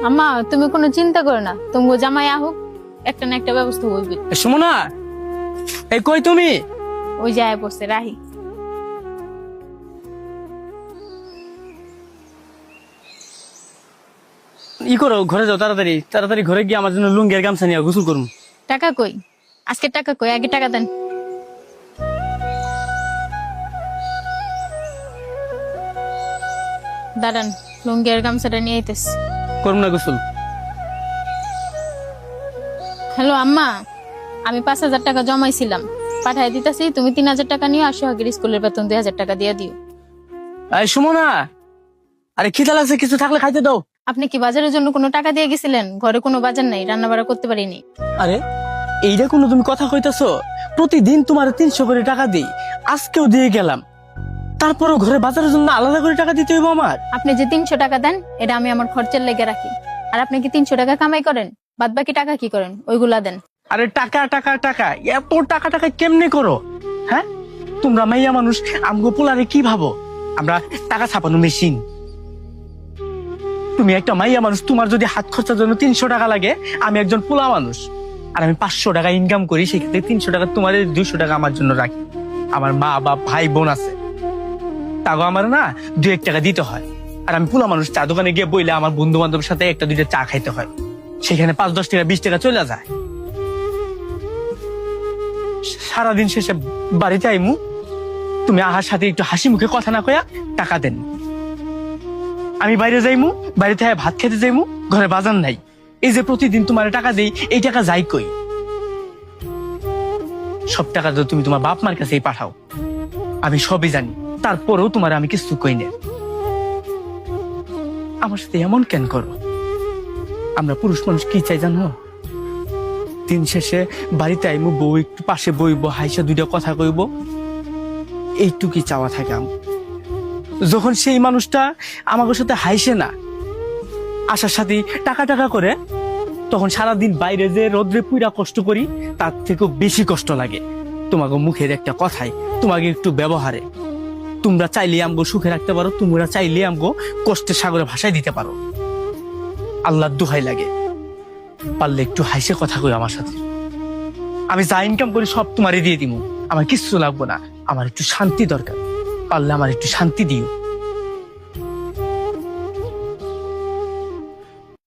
আম্মা তুমি কোনো চিন্তা করো না, তুমি জামাই আহুক, একটা না একটা ব্যবস্থা হইবে। সুমনা, এই কই তুমি? ওই যায় পড়ছে রাহি। ই করো, ঘরে যাও তাড়াতাড়ি তাড়াতাড়ি, ঘরে গিয়ে আমার জন্য লুঙ্গি আর গামছা নিয়ে গোসল করুন। টাকা কই? আজকে টাকা কই? আগে টাকা দেন। দাঁড়ান, লুঙ্গি আর গামছাটা নিয়ে আইতেছি। করুন না গোসল। হ্যালো আম্মা, আমি 5,000 টাকা জমাইছিলাম, পাঠাই দিতেছি। তুমি 3,000 টাকা নিয়ে আসো, আগের স্কুলের বেতন 2,000 টাকা দিয়ে দিও। এই সুমনা, আরে খিদা লাগছে, কিছু থাকলে খাইতে দাও। আপনি কি বাজারের জন্য কোনো টাকা দিয়ে গেছিলেন? ঘরে কোনো বাজার নাই, রান্না বাড়া করতে পারিনি। আরে এইটা কোনো তুমি কথা কইতাছো? প্রতিদিন তোমার 300 করে টাকা দিই, আজকেও দিয়ে গেলাম, তারপরও ঘরে বাজারের জন্য আলাদা করে টাকা দিতে হইব আমার? আপনি যে 300 টাকা দেন, এটা আমি আমার খরচের লেগে রাখি। আর আপনি কি 300 টাকা কামাই করেন? বাদ বাকি টাকা কি করেন? ওইগুলা দেন। আরে টাকা টাকা টাকা, এত টাকা টাকা কেমনে করো? হ্যাঁ, তোমরা মাইয়া মানুষ আমগো পোলারে কি ভাবো? আমরা টাকা ছাপানো মেশিন? তুমি একটা মাইয়া মানুষ, তোমার যদি হাত খরচার জন্য 300 টাকা লাগে, আমি একজন পোলা মানুষ আর আমি 500 টাকা ইনকাম করি, সেক্ষেত্রে 300 টাকা তোমার, 200 টাকা আমার জন্য রাখি। আমার মা বাপ ভাই বোন আছে, তাগো আমার না 2-1 টাকা দিতে হয়। আর আমি পোলা মানুষ, চা দোকানে গিয়ে বইলে আমার বন্ধু বান্ধবের সাথে 1-2টা চা খাইতে হয়, সেখানে 5-10 টাকা 20 টাকা চলে যায়। সারাদিন শেষে বাড়িতে আইমু, তুমি আহার সাথে একটু হাসি মুখে কথা না কয়া টাকা দেন। আমি বাইরে যাইমু, বাড়িতে ভাত খেতে যাইমু, ঘরে বাজার নাই। এই যে প্রতিদিন তোমার টাকা দেই, এই টাকা যাই কই? সব টাকা তো তুমি তোমার বাপ মার কাছেই পাঠাও, আমি সবই জানি, তারপরেও তোমার আমি কিছু কই না। আমার সাথে এমন কেন করো? আমরা পুরুষ মানুষ কি চাই জানো? দিন শেষে বাড়িতে আইমু, বউ একটু পাশে বইব, হাইসা 2টা কথা কইব, এইটুকুই চাওয়া থাকে আমার। যখন সেই মানুষটা আমাদের সাথে হাইসে না, আসার সাথে টাকা টাকা করে, তখন সারাদিন বাইরে যে রোদ্রে পুইরা কষ্ট করি, তার থেকেও বেশি কষ্ট লাগে তোমাকে মুখের একটা কথাই, তোমাকে একটু ব্যবহারে। তোমরা চাইলে আমগো সুখে রাখতে পারো, তোমরা চাইলে আমগো কষ্টের সাগরে ভাষায় দিতে পারো। আল্লাহর দোহাই লাগে, পারলে একটু হাইসে কথা কই আমার সাথে। আমি যা ইনকাম করি সব তোমারই দিয়ে দিব, আমার কিচ্ছু লাগবো না, আমার একটু শান্তি দরকার, পারলে আমার একটু শান্তি দিও।